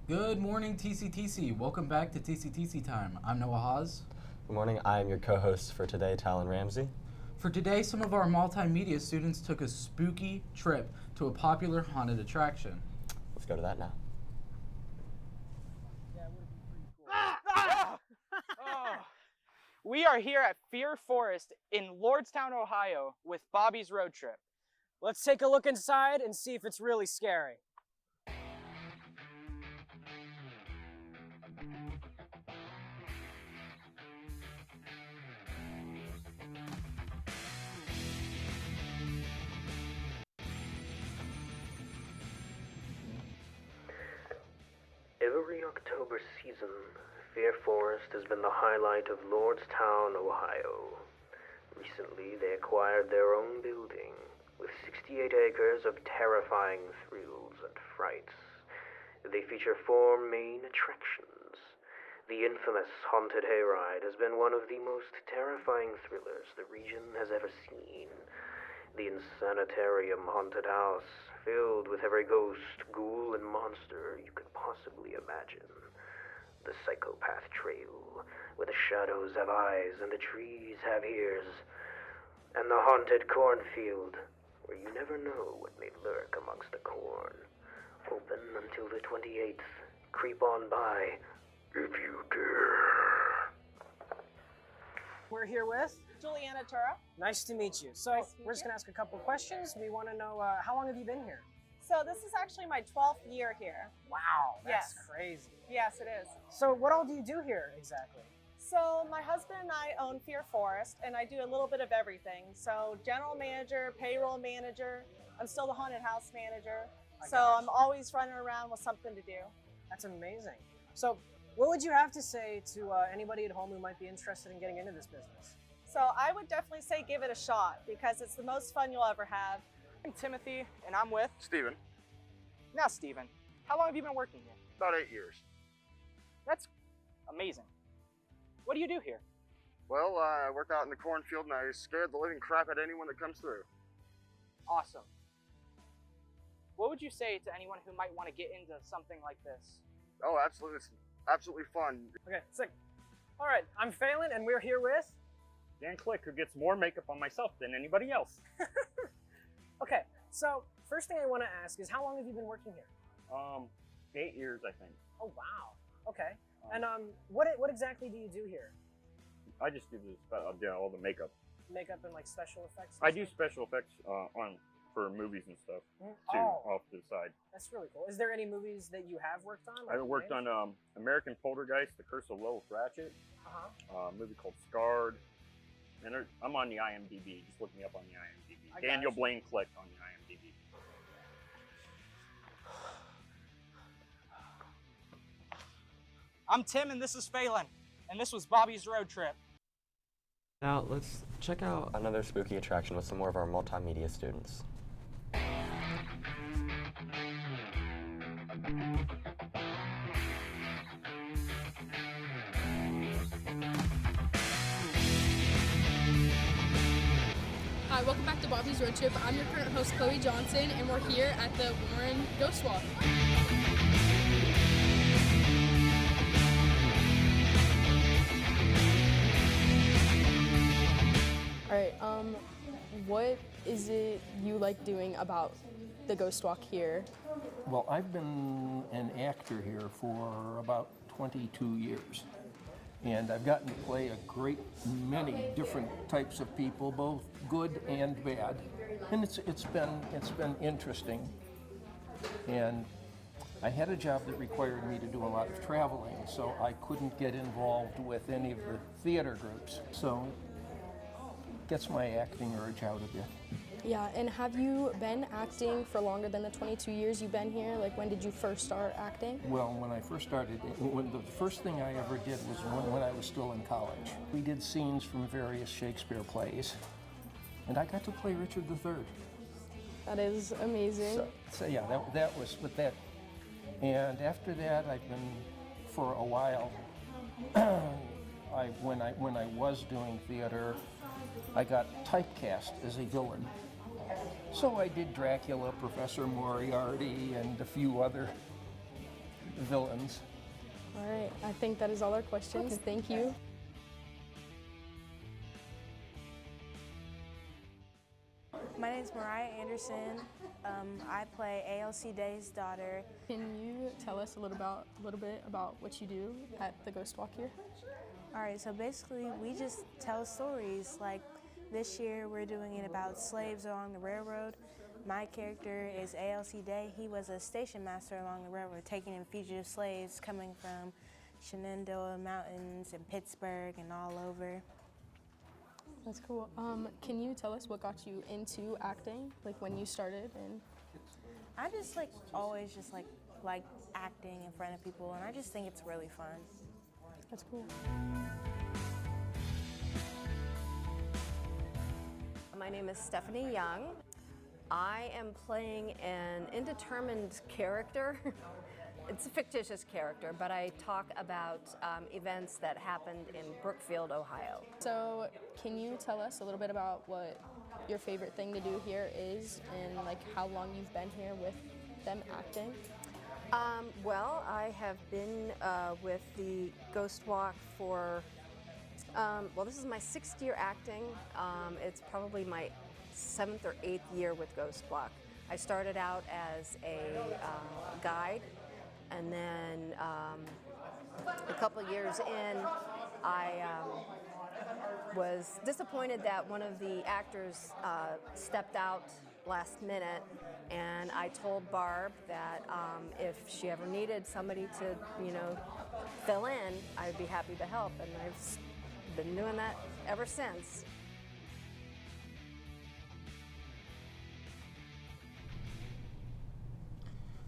Good morning, TCTC. Welcome back to TCTC Time. I'm Noah Hawes. Good morning. I am your co-host for today, Talan Ramsay. For today, some of our multimedia students took a spooky trip to a popular haunted attraction. Let's go to that now. We are here at Fear Forest in Lordstown, Ohio with Bobby's Road Trip. Let's take a look inside and see if it's really scary. Every October season, Fear Forest has been the highlight of Lordstown, Ohio. Recently, they acquired their own building, with 68 acres of terrifying thrills and frights. They feature 4 main attractions. The infamous Haunted Hayride has been one of the most terrifying thrillers the region has ever seen. The Insanitarium Haunted House, filled with every ghost, ghoul, and monster you could possibly imagine. The Psychopath Trail, where the shadows have eyes and the trees have ears. And the Haunted Cornfield, where you never know what may lurk amongst the corn. Open until the 28th. Creep on by, if you dare. We're here with? Juliana Tura. Nice to meet you. So Nice to meet we're just you. going to ask a couple questions. We want to know, how long have you been here? So this is actually my 12th year here. Wow, that's Yes. crazy. Yes, it is. So what all do you do here exactly? So my husband and I own Fear Forest, and I do a little bit of everything. So general manager, payroll manager. I'm still the haunted house manager. So I'm always running around with something to do. That's amazing. So what would you have to say to anybody at home who might be interested in getting into this business? So I would definitely say give it a shot because it's the most fun you'll ever have. I'm Timothy, and I'm with Steven, Now, Steven, how long have you been working here? about 8 years. That's amazing. What do you do here? Well, I work out in the cornfield and I scared the living crap out of anyone that comes through. Awesome. What would you say to anyone who might want to get into something like this? Oh, absolutely. It's absolutely fun. Okay, sick. All right, I'm Phelan, and we're here with? Dan Click, who gets more makeup on myself than anybody else. Okay, so first thing I want to ask is how long have you been working here? 8 years, I think. Oh, wow. Okay. And what exactly do you do here? I just do all the makeup. Makeup and like special effects? I do special effects for movies and stuff too, off to the side. That's really cool. Is there any movies that you have worked on? I worked on American Poltergeist, The Curse of Lois Ratchet, a movie called Scarred, and I'm on the IMDb. Just look me up on the IMDb. Daniel Blaine Click on the IMDb. I'm Tim, and this is Phelan, and this was Bobby's Road Trip. Now, let's check out another spooky attraction with some more of our multimedia students. Hi, welcome back to Bobby's Road Trip. I'm your current host, Chloey Johnson, and we're here at the Warren Ghost Walk. All right, what is it you like doing about the Ghost Walk here? Well, I've been an actor here for about 22 years. And I've gotten to play a great many different types of people, both good and bad. And it's been interesting. And I had a job that required me to do a lot of traveling, so I couldn't get involved with any of the theater groups. So gets my acting urge out a bit. Yeah, and have you been acting for longer than the 22 years you've been here? Like, when did you first start acting? Well, when I first started, the first thing I ever did was when I was still in college. We did scenes from various Shakespeare plays, and I got to play Richard III. That is amazing. So yeah, that was with that. And after that, I've been, for a while, when I was doing theater, I got typecast as a villain. So I did Dracula, Professor Moriarty, and a few other villains. All right, I think that is all our questions. Okay. Thank you. My name is Mariah Anderson. I play ALC Day's daughter. Can you tell us a little bit about what you do at the Ghost Walk here? All right, so basically we just tell stories. Like this year we're doing it about slaves along the railroad. My character is ALC Day. He was a station master along the railroad, taking in fugitive slaves coming from Shenandoah Mountains and Pittsburgh and all over. That's cool. Can you tell us what got you into acting, like when you started? And I just always just like acting in front of people, and I just think it's really fun. That's cool. My name is Stephanie Young. I am playing an indeterminate character. It's a fictitious character, but I talk about events that happened in Brookfield, Ohio. So can you tell us a little bit about what your favorite thing to do here is, and like how long you've been here with them acting? Well, I have been with the Ghost Walk for, well, this is my 6th year acting. It's probably my 7th or 8th year with Ghost Walk. I started out as a guide, and then a couple years in, I was disappointed that one of the actors stepped out last minute, and I told Barb that if she ever needed somebody to, fill in, I'd be happy to help, and I've been doing that ever since.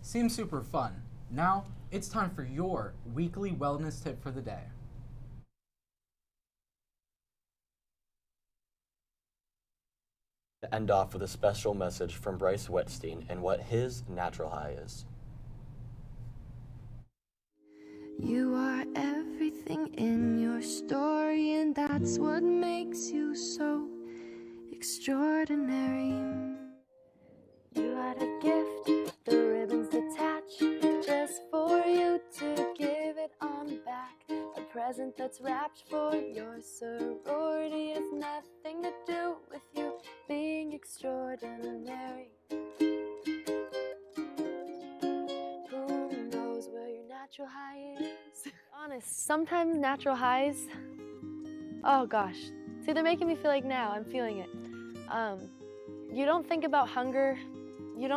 Seems super fun. Now, it's time for your weekly wellness tip for the day. To end off with a special message from Bryce Wettstein and what his natural high is. You are everything in your story, and that's what makes you so extraordinary. You had a gift, the ribbons detached, just for you to give it on back. A present that's wrapped for your sorority has nothing to do with you being extraordinary. Who knows where your natural high is? Honest, sometimes natural highs, oh gosh. See, they're making me feel like now, I'm feeling it. You don't think about hunger, you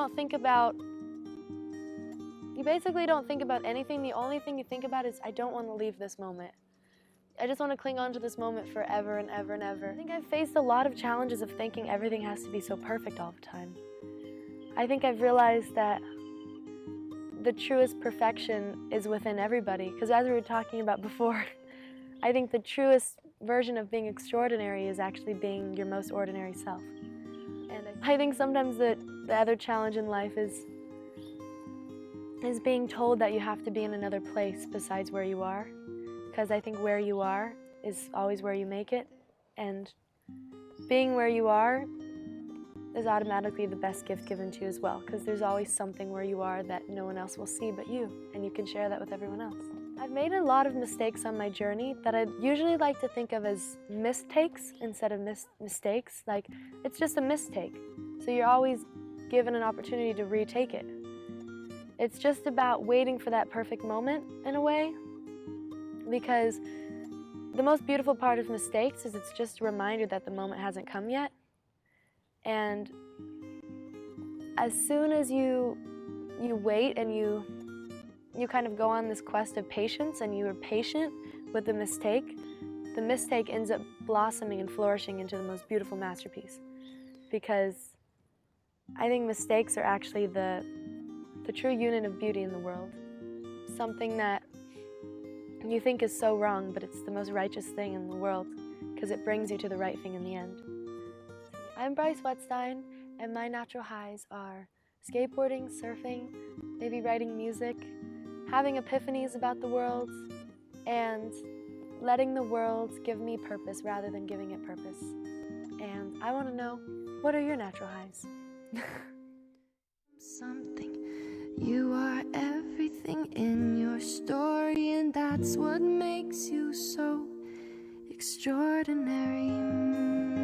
basically don't think about anything. The only thing you think about is, I don't want to leave this moment. I just want to cling on to this moment forever and ever and ever. I think I've faced a lot of challenges of thinking everything has to be so perfect all the time. I think I've realized that the truest perfection is within everybody, because as we were talking about before, I think the truest version of being extraordinary is actually being your most ordinary self. And I think sometimes the other challenge in life is being told that you have to be in another place besides where you are, because I think where you are is always where you make it, and being where you are is automatically the best gift given to you as well, because there's always something where you are that no one else will see but you, and you can share that with everyone else. I've made a lot of mistakes on my journey that I usually like to think of as mistakes instead of mistakes. Like, it's just a mistake, so you're always given an opportunity to retake it. It's just about waiting for that perfect moment, in a way, because the most beautiful part of mistakes is it's just a reminder that the moment hasn't come yet. And as soon as you wait and you kind of go on this quest of patience, and you are patient with the mistake ends up blossoming and flourishing into the most beautiful masterpiece. Because I think mistakes are actually the true unit of beauty in the world. Something that you think is so wrong, but it's the most righteous thing in the world, because it brings you to the right thing in the end. I'm Bryce Wettstein, and my natural highs are skateboarding, surfing, maybe writing music, having epiphanies about the world, and letting the world give me purpose rather than giving it purpose. And I want to know, what are your natural highs? Something. You are everything something in your story, and that's what makes you so extraordinary.